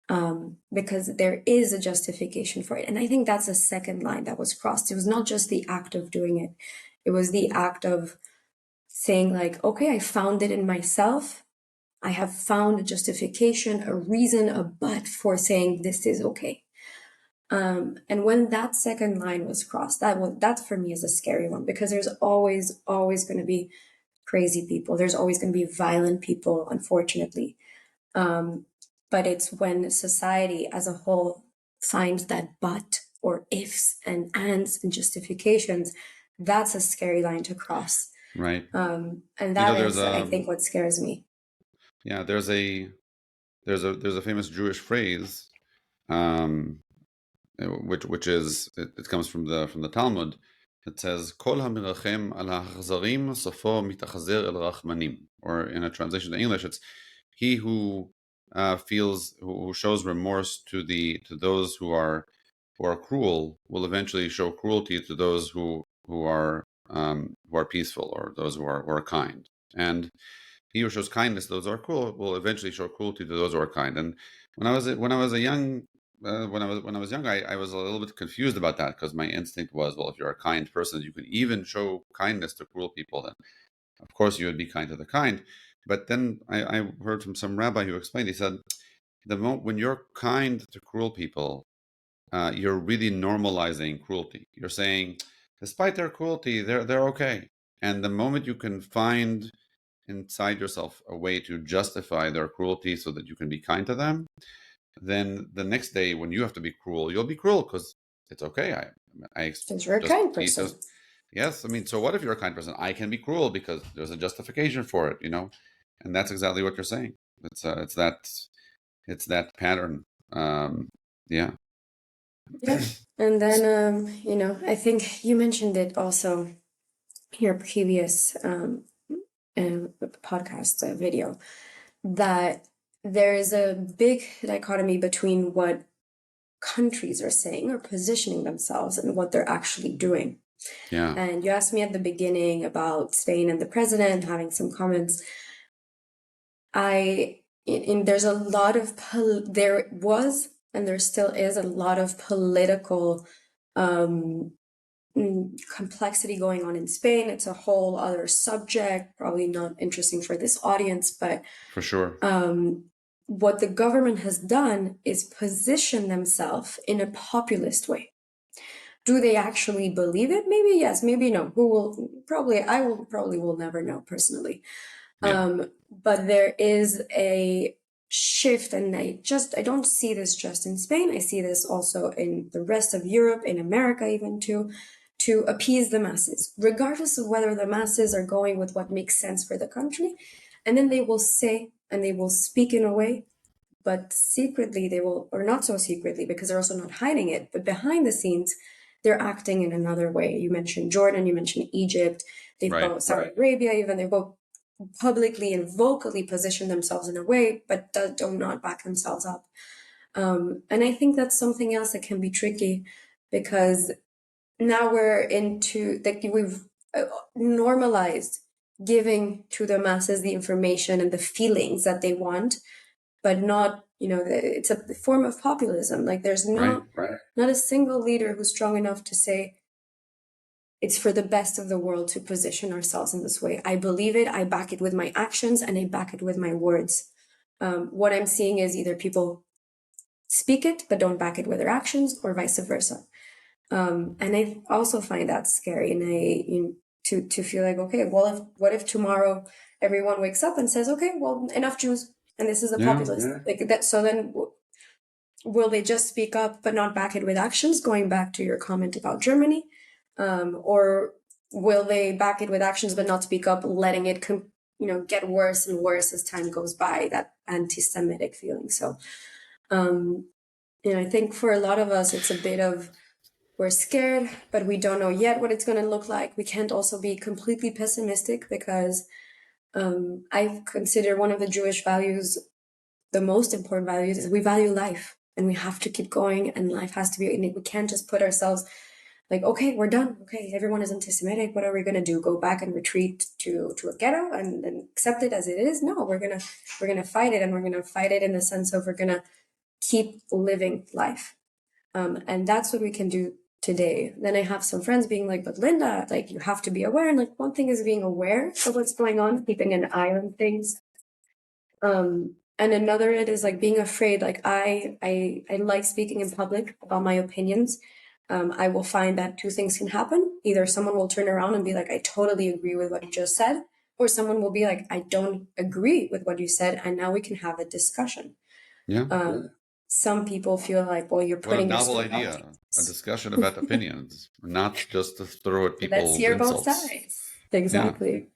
because there is a justification for it. And I think that's a second line that was crossed. It was not just the act of doing it. It was the act of saying like, okay, I found it in myself. I have found a justification, a reason, a but for saying this is okay. And when that second line was crossed, that for me is a scary one, because there's always going to be crazy people. There's always going to be violent people, unfortunately. But it's when society as a whole finds that but or ifs and ands and justifications, that's a scary line to cross. Right. And that is, I think, what scares me. Yeah, there's a famous Jewish phrase, which is it comes from the Talmud. It says Kol hamirachem al hachzarim sofo mitachazer el rachmanim. Or in a translation to English, it's he who who shows remorse to those who are cruel will eventually show cruelty to those who are peaceful, or those who are kind. And he who shows kindness to those who are cruel will eventually show cruelty to those who are kind. And when I was young, I was a little bit confused about that, because my instinct was, well, if you're a kind person, you can even show kindness to cruel people, then of course you would be kind to the kind. But then I heard from some rabbi who explained, he said, when you're kind to cruel people, you're really normalizing cruelty. You're saying, despite their cruelty, they're okay. And the moment you can find inside yourself a way to justify their cruelty so that you can be kind to them, then the next day when you have to be cruel, you'll be cruel because it's okay. Since you're a kind person. Yes, I mean, so what if you're a kind person? I can be cruel because there's a justification for it, and that's exactly what you're saying. It's that pattern. Yeah. Yeah. And then, I think you mentioned it also in your previous podcast video, that there is a big dichotomy between what countries are saying or positioning themselves and what they're actually doing. Yeah. And you asked me at the beginning about Spain and the president having some comments. There's a lot of, there was, and there still is a lot of political complexity going on in Spain. It's a whole other subject, probably not interesting for this audience, but for sure. What the government has done is position themselves in a populist way. Do they actually believe it? Maybe yes, maybe no. I will never know personally. Yeah. But there is a shift, and I don't see this just in Spain. I see this also in the rest of Europe, in America even too, to appease the masses, regardless of whether the masses are going with what makes sense for the country. And then they will say, and they will speak in a way, but secretly they will, or not so secretly, because they're also not hiding it, but behind the scenes, they're acting in another way. You mentioned Jordan, you mentioned Egypt, they've both, Saudi Arabia even, they both publicly and vocally position themselves in a way, but do not back themselves up. And I think that's something else that can be tricky, because now we're into, we've normalized giving to the masses the information and the feelings that they want, but not, it's a form of populism. Like there's not a single leader who's strong enough to say it's for the best of the world to position ourselves in this way. I believe it, I back it with my actions, and I back it with my words. What I'm seeing is either people speak it but don't back it with their actions, or vice versa. And I also find that scary. And to feel like, okay, well, what if tomorrow everyone wakes up and says, okay, well, enough Jews, and this is a populist, like that. So then, will they just speak up but not back it with actions? Going back to your comment about Germany, or will they back it with actions but not speak up, letting it get worse and worse as time goes by? That anti-Semitic feeling. So, I think for a lot of us, it's a bit of, we're scared, but we don't know yet what it's going to look like. We can't also be completely pessimistic, because I consider one of the Jewish values, the most important values, is we value life, and we have to keep going, and life has to be, and we can't just put ourselves like, okay, we're done. Okay, everyone is anti-Semitic. What are we going to do? Go back and retreat to a ghetto and accept it as it is? No, we're gonna fight it, and we're gonna fight it in the sense of we're gonna keep living life. And that's what we can do today. Then I have some friends being like, but Linda, like, you have to be aware. And like, one thing is being aware of what's going on, keeping an eye on things. And another, it is like being afraid. Like I like speaking in public about my opinions. I will find that two things can happen. Either someone will turn around and be like, I totally agree with what you just said. Or someone will be like, I don't agree with what you said. And now we can have a discussion. Some people feel like, well, you're putting what a novel idea, a discussion about opinions, not just to throw at people. Let's hear both sides. Exactly.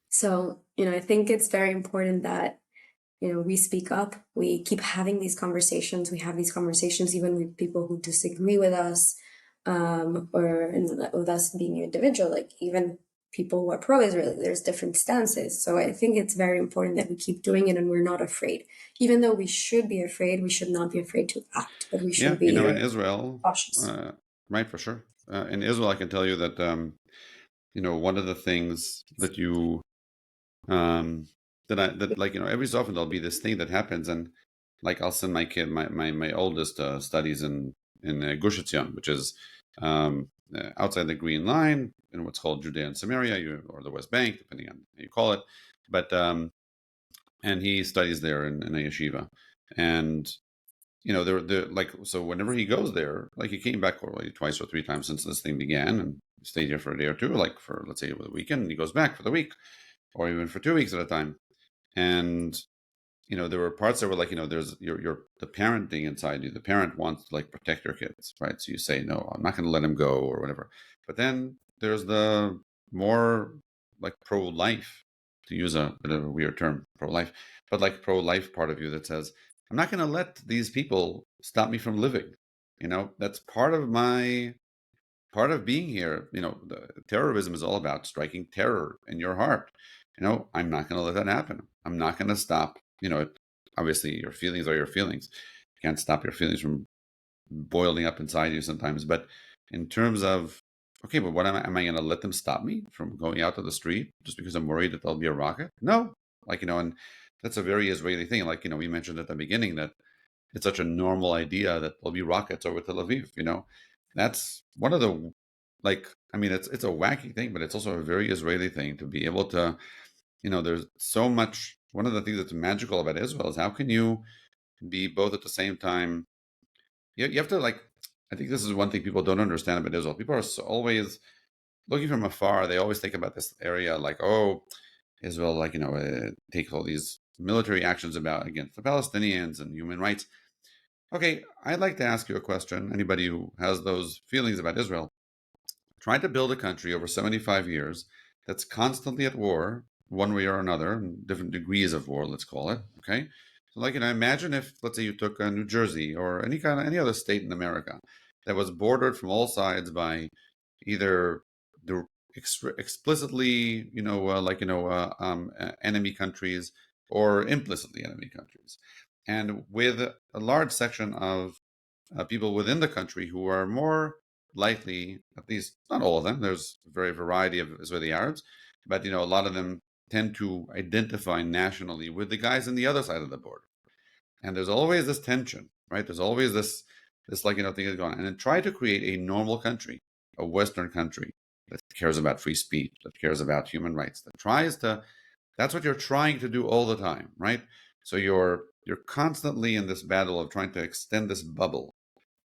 So, I think it's very important that, we speak up, we keep having these conversations. We have these conversations even with people who disagree with us, or with us being individual, like even people who are pro-Israel, there's different stances. So I think it's very important that we keep doing it, and we're not afraid. Even though we should be afraid, we should not be afraid to act, but we should be in Israel, cautious. Right, for sure. In Israel, I can tell you that, one of the things that you, every so often there'll be this thing that happens, and like I'll send my kid, my oldest, studies in Gush Etzion, which is outside the Green Line in what's called Judea and Samaria, or the West Bank, depending on how you call it. But and he studies there in a yeshiva, and they're like, so whenever he goes there, like he came back twice or three times since this thing began, and stayed here for a day or two, like for, let's say, the weekend, and he goes back for the week, or even for 2 weeks at a time. And there were parts that were like, there's the parenting inside you. The parent wants to like protect your kids, right? So you say, no, I'm not going to let him go, or whatever. But then there's the more like pro-life, to use a bit of a weird term, pro-life, but like pro-life part of you that says, I'm not going to let these people stop me from living. That's part of being here. The terrorism is all about striking terror in your heart. I'm not going to let that happen. I'm not going to stop. Obviously your feelings are your feelings. You can't stop your feelings from boiling up inside you sometimes. But in terms of, okay, but what am I going to let them stop me from going out to the street just because I'm worried that there'll be a rocket? No. And that's a very Israeli thing. Like, we mentioned at the beginning that it's such a normal idea that there'll be rockets over Tel Aviv. That's one of the, it's a wacky thing, but it's also a very Israeli thing to be able to, there's so much. One of the things that's magical about Israel is how can you be both at the same time. You have to, I think this is one thing people don't understand about Israel. People are always looking from afar. They always think about this area like, oh, Israel, takes all these military actions against the Palestinians and human rights. Okay, I'd like to ask you a question. Anybody who has those feelings about Israel, trying to build a country over 75 years that's constantly at war, one way or another, different degrees of war, let's call it. Okay, so imagine if, let's say, you took New Jersey or any other state in America that was bordered from all sides by either the explicitly, enemy countries, or implicitly enemy countries, and with a large section of people within the country who are more likely, at least not all of them, there's a very variety of Israeli Arabs, but a lot of them tend to identify nationally with the guys on the other side of the border. And there's always this tension, right? There's always this like, thing is going on. And then try to create a normal country, a Western country that cares about free speech, that cares about human rights, that tries to, that's what you're trying to do all the time, right? So you're constantly in this battle of trying to extend this bubble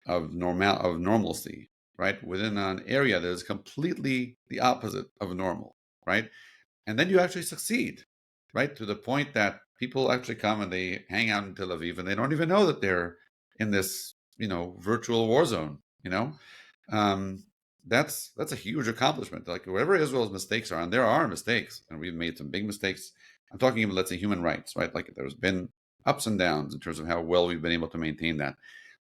of normalcy, right, within an area that is completely the opposite of normal, right? And then you actually succeed, right, to the point that people actually come and they hang out in Tel Aviv and they don't even know that they're in this, virtual war zone. Um, that's a huge accomplishment. Like wherever Israel's mistakes are, and there are mistakes, and we've made some big mistakes. I'm talking about, let's say, human rights, right? Like there's been ups and downs in terms of how well we've been able to maintain that.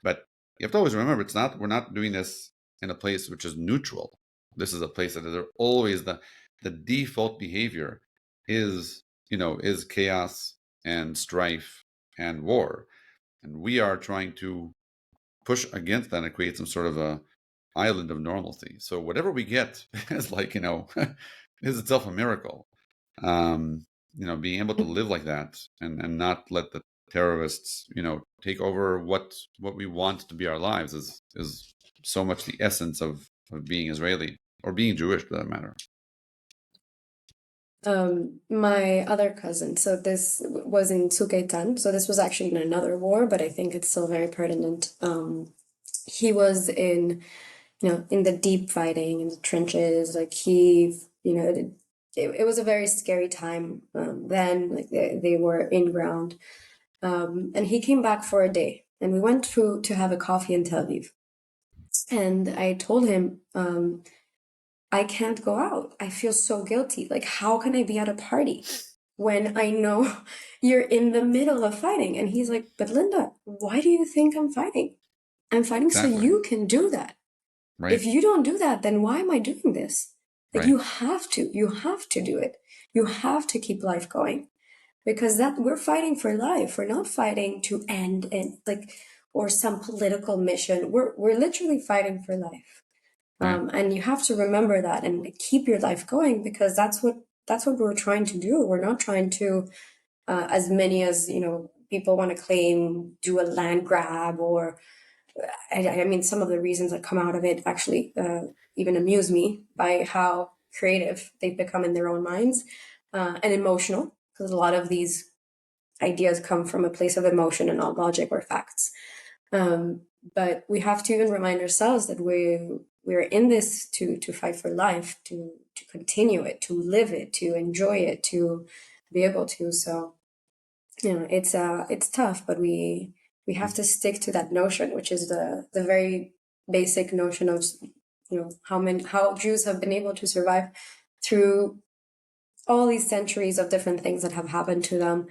But you have to always remember, we're not doing this in a place which is neutral. This is a place that is always the default behavior is, is chaos and strife and war. And we are trying to push against that and create some sort of a island of normalcy. So whatever we get is like, is itself a miracle. Being able to live like that and not let the terrorists, take over what we want to be our lives is so much the essence of being Israeli or being Jewish, for that matter. My other cousin, so this was in Tzuk, so this was actually in another war, but I think it's still very pertinent. He was in the deep fighting, in the trenches, like it was a very scary time then, like they were in ground. And he came back for a day, and we went to have a coffee in Tel Aviv. And I told him, I can't go out. I feel so guilty. Like, how can I be at a party when I know you're in the middle of fighting? And he's like, but Linda, why do you think I'm fighting? I'm fighting so Exactly. you can do that. Right. If you don't do that, then why am I doing this? Like, Right. you have to do it. You have to keep life going, because that we're fighting for life. We're not fighting to end and like, or some political mission. We're literally fighting for life. Right. And you have to remember that and keep your life going, because that's what we're trying to do. We're not trying to, as many as people want to claim, do a land grab, or I mean, some of the reasons that come out of it actually even amuse me by how creative they've become in their own minds, and emotional, because a lot of these ideas come from a place of emotion and not logic or facts. But we have to even remind ourselves that we're in this to fight for life, to continue it, to live it, to enjoy it, to be able to. So it's tough, but we have to stick to that notion, which is the very basic notion of how Jews have been able to survive through all these centuries of different things that have happened to them,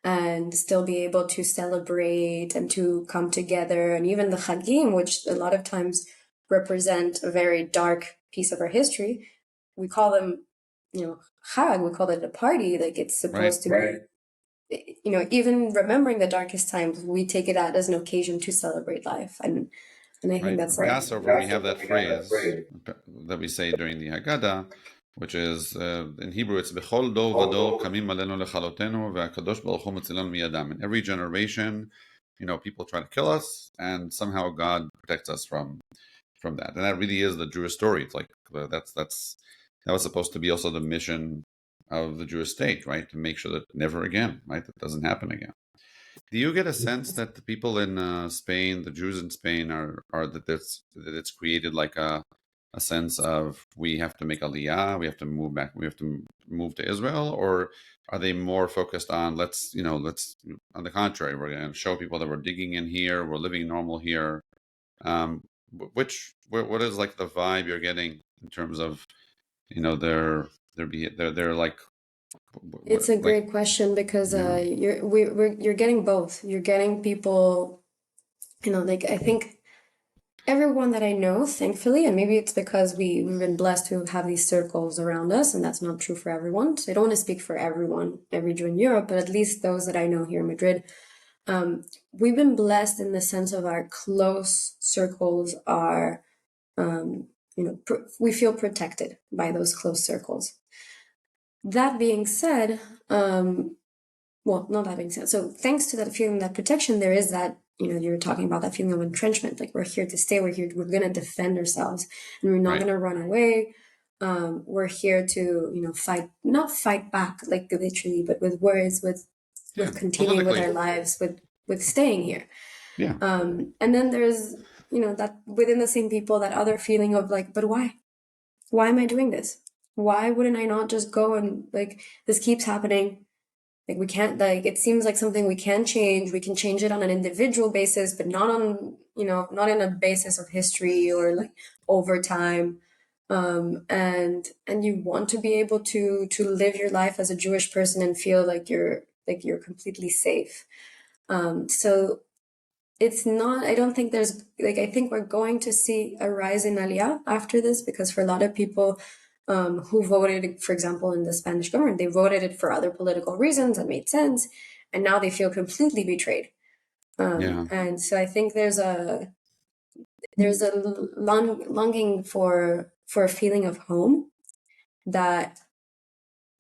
and still be able to celebrate and to come together. And even the Chagim, which a lot of times represent a very dark piece of our history, we call them, Chag, we call it a party. Like, it's supposed to be, even remembering the darkest times, we take it out as an occasion to celebrate life. And I think that's like Passover, we have that phrase that we say during the Haggadah, which is in Hebrew, it's Bechol dor vador kamim alenu lechalotenu ve'akadosh baruch hu metzilenu miyadam. In every generation, people try to kill us, and somehow God protects us from that. And that really is the Jewish story. It's like that was supposed to be also the mission of the Jewish state, right? To make sure that never again, right, that doesn't happen again. Do you get a sense that the people in Spain, the Jews in Spain, are that it's created like a sense of we have to make aliyah, we have to move back, we have to move to Israel, or are they more focused on let's on the contrary, we're going to show people that we're digging in here, we're living normal here? What is like the vibe you're getting in terms of they're like it's a great question, because you're getting both. You're getting people, like, I think everyone that I know, thankfully, and maybe it's because we've been blessed to have these circles around us, and that's not true for everyone. So I don't want to speak for everyone, every Jew in Europe, but at least those that I know here in Madrid. We've been blessed in the sense of our close circles are, we feel protected by those close circles. that being said, well, not that being said, so thanks to that feeling, that protection, there is that, you're talking about that feeling of entrenchment. Like, we're here to stay, we're going to defend ourselves, and we're not Right. going to run away. We're here to, not fight back, like literally, but with words, Yeah. with continuing with our Politically. lives, with staying here. Yeah. And then there's, that within the same people, that other feeling of like, but why? Why am I doing this? Why wouldn't I not just go and like, this keeps happening? Like, we can't, like, it seems like something we can change. We can change it on an individual basis, but not on, not in a basis of history or like over time. And you want to be able to live your life as a Jewish person and feel like you're completely safe. So it's not, I don't think there's, like, I think we're going to see a rise in Aliyah after this, because for a lot of people who voted, for example, in the Spanish government, they voted it for other political reasons that made sense. And now they feel completely betrayed. Yeah. And so I think there's a longing for a feeling of home that,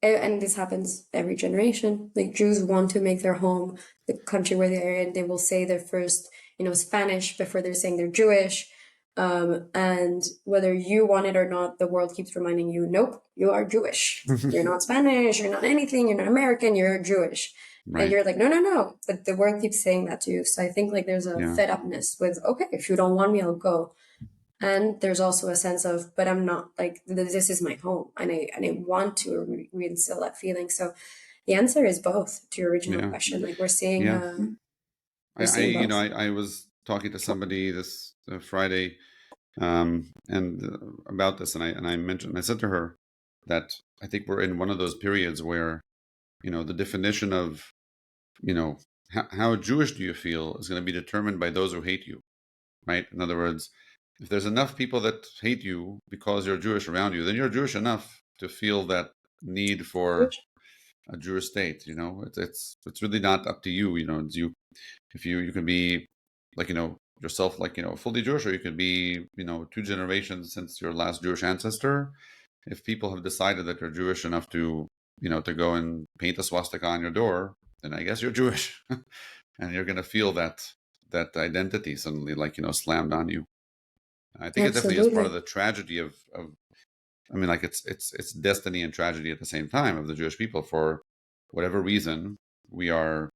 and this happens every generation. Like, Jews want to make their home the country where they are in. They will say they're first, Spanish before they're saying they're Jewish. And whether you want it or not, the world keeps reminding you, nope, you are Jewish. You're not Spanish. You're not anything. You're not American. You're Jewish. And Right. you're like, no, no, no. But the world keeps saying that to you. So I think like there's a Yeah. fed upness with, okay, if you don't want me, I'll go. And there's also a sense of, but I'm not, like, this is my home, and I want to reinstill that feeling. So the answer is both to your original Yeah. question. Like, we're seeing Yeah. we're seeing both. I was talking to somebody this Friday, and about this, and I mentioned, I said to her that I think we're in one of those periods where, the definition of, how Jewish do you feel is going to be determined by those who hate you, right? In other words, if there's enough people that hate you because you're Jewish around you, then you're Jewish enough to feel that need for a Jewish state. It's really not up to you. It's you. If you can be like, yourself, like, fully Jewish, or you could be, 2 generations since your last Jewish ancestor. If people have decided that you're Jewish enough to, to go and paint a swastika on your door, then I guess you're Jewish, and you're going to feel that identity suddenly, like, slammed on you. I think it definitely is part of Absolutely. the tragedy of I mean, like, it's destiny and tragedy at the same time of the Jewish people. For whatever reason, we are,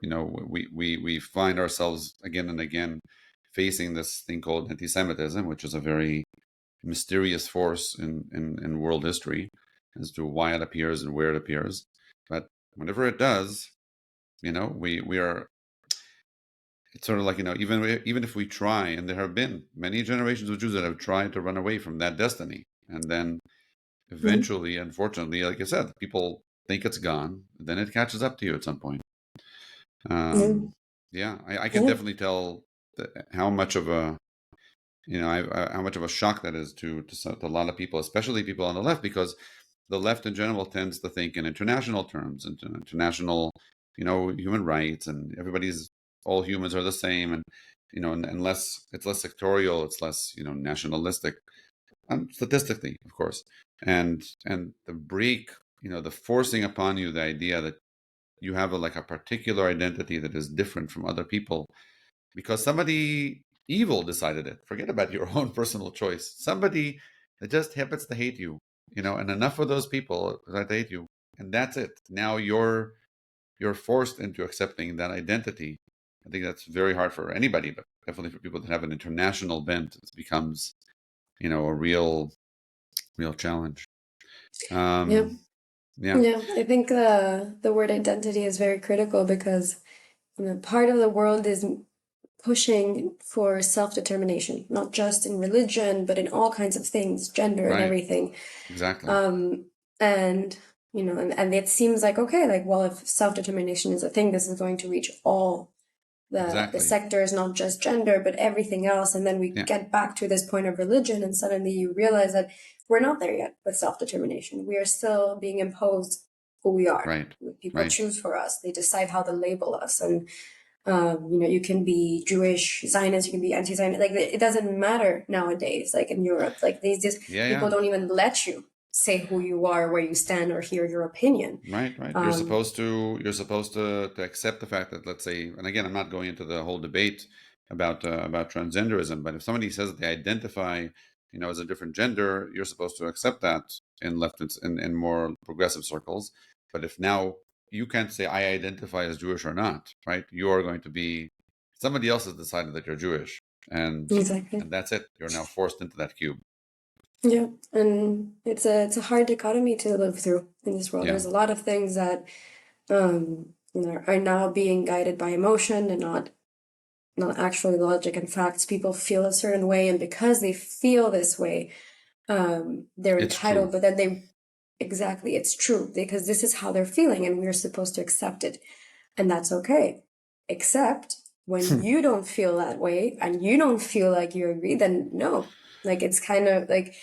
we find ourselves again and again facing this thing called anti-Semitism, which is a very mysterious force in world history as to why it appears and where it appears. But whenever it does, we are. It's sort of like, even if we try, and there have been many generations of Jews that have tried to run away from that destiny, and then Mhm. eventually, unfortunately, like I said, people think it's gone, then it catches up to you at some point. Yeah. Yeah, I can Yeah. definitely tell how much of a, how much of a shock that is to a lot of people, especially people on the left, because the left in general tends to think in international terms, and international, human rights, and everybody's, all humans are the same, and, unless it's less sectorial, it's less, nationalistic, statistically, of course, and the break, the forcing upon you the idea that you have like a particular identity that is different from other people because somebody evil decided it. Forget about your own personal choice. Somebody that just happens to hate you, and enough of those people that hate you, and that's it. Now you're forced into accepting that identity. I think that's very hard for anybody, but definitely for people that have an international bent, it becomes, a real challenge. Yeah. Um, yeah, Yeah. I think the word identity is very critical because, part of the world is pushing for self-determination, not just in religion, but in all kinds of things, gender and right, everything. exactly, Um, and and it seems like, okay, like, well, if self-determination is a thing, this is going to reach all the exactly. sectors, not just gender, but everything else. And then we Yeah, get back to this point of religion, and suddenly you realize that we're not there yet with self-determination. We are still being imposed who we are. right, People right. choose for us. They decide how to label us. And you can be Jewish, Zionist, you can be anti-Zionist. Like, it doesn't matter nowadays. Like in Europe, like these just Yeah, people yeah, don't even let you. say who you are, where you stand, or hear your opinion. Right. You're supposed to accept the fact that, let's say, and again, I'm not going into the whole debate about transgenderism, but if somebody says that they identify, as a different gender, you're supposed to accept that in in more progressive circles. But if now you can't say I identify as Jewish or not, right? You are going to be somebody else has decided that you're Jewish, and Exactly. that's it. You're now forced into that cube. Yeah, and it's a hard dichotomy to live through in this world. Yeah. There's a lot of things that are now being guided by emotion and not actually logic and facts. People feel a certain way, and because they feel this way, they're It's entitled. true. But then exactly, it's true because this is how they're feeling, and we're supposed to accept it, and that's okay. Except when you don't feel that way and you don't feel like you agree, then no. Like it's kind of like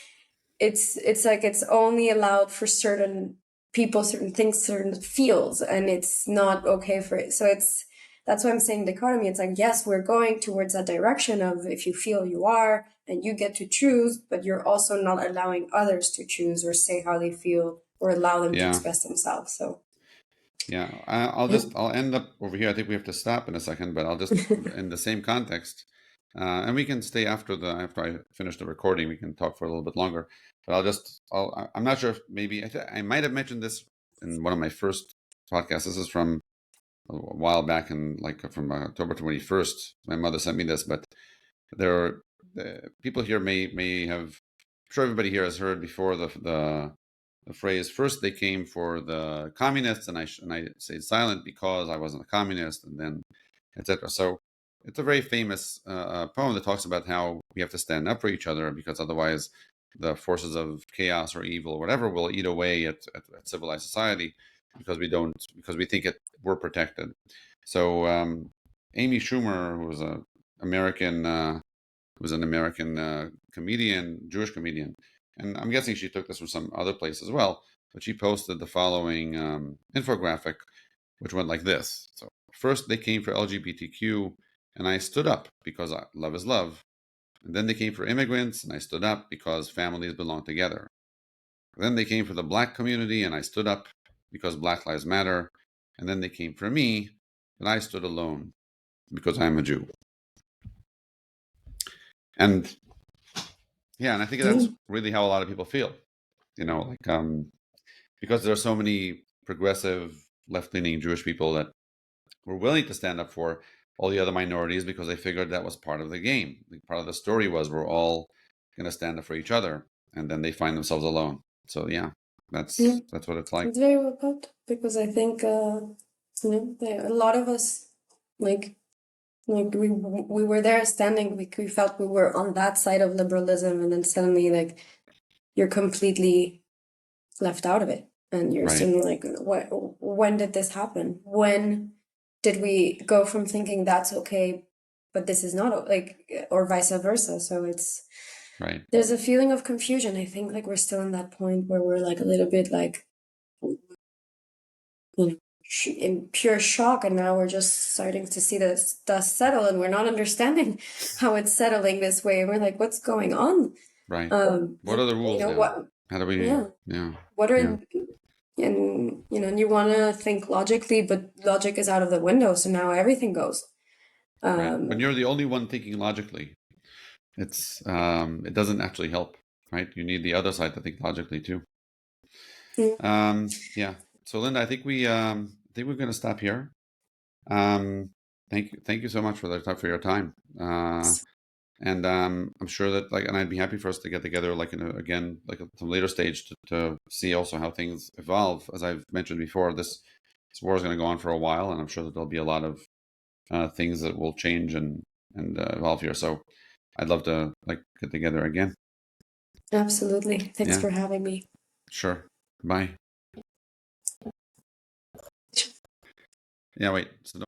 it's like it's only allowed for certain people, certain things, certain fields, and it's not okay for it. So that's why I'm saying dichotomy. It's like, yes, we're going towards that direction of if you feel you are and you get to choose, but you're also not allowing others to choose or say how they feel or allow them to Yeah. express themselves. So Yeah, I'll end up over here. I think we have to stop in a second, but I'll just in the same context, and we can stay after I finish the recording. We can talk for a little bit longer, but I'm not sure if maybe I might have mentioned this in one of my first podcasts. This is from a while back, and like from October 21st. My mother sent me this, but there are people here may have. I'm sure everybody here has heard before the phrase first they came for the communists and I stayed silent because I wasn't a communist, and then etc. So it's a very famous poem that talks about how we have to stand up for each other because otherwise the forces of chaos or evil or whatever will eat away at civilized society because we think we're protected. So Amy Schumer, who was an American comedian, Jewish comedian, and I'm guessing she took this from some other place as well. But she posted the following infographic, which went like this: So first they came for LGBTQ, and I stood up because love is love. And then they came for immigrants, and I stood up because families belong together. Then they came for the black community, and I stood up because Black Lives Matter. And then they came for me, and I stood alone because I'm a Jew. And yeah, and I think that's really how a lot of people feel, because there are so many progressive left-leaning Jewish people that were willing to stand up for all the other minorities because they figured that was part of the game. Part of the story was we're all going to stand up for each other, and then they find themselves alone. So yeah, that's what it's like. it's very well put because I think a lot of us like we were there standing. We felt we were on that side of liberalism, and then suddenly like you're completely left out of it, and you're Right. suddenly like, when did this happen? When did we go from thinking that's okay, but this is not or vice versa? So it's Right. there's a feeling of confusion. I think like we're still in that point where we're like a little bit like in pure shock, and now we're just starting to see the dust settle, and we're not understanding how it's settling this way. And we're like, what's going on? Right. What are the rules now? What? How do we? Yeah. What are and you want to think logically, but logic is out of the window, so now everything goes. Right. When you're the only one thinking logically, it doesn't actually help, right? You need the other side to think logically too. Yeah. So Linda, I think we're going to stop here. Thank you so much for your time. And I'm sure that and I'd be happy for us to get together again at some later stage to see also how things evolve. As I've mentioned before, this war is going to go on for a while, and I'm sure that there'll be a lot of things that will change and evolve here. So I'd love to get together again. Absolutely. Thanks for having me. Sure. Bye. Yeah, wait. So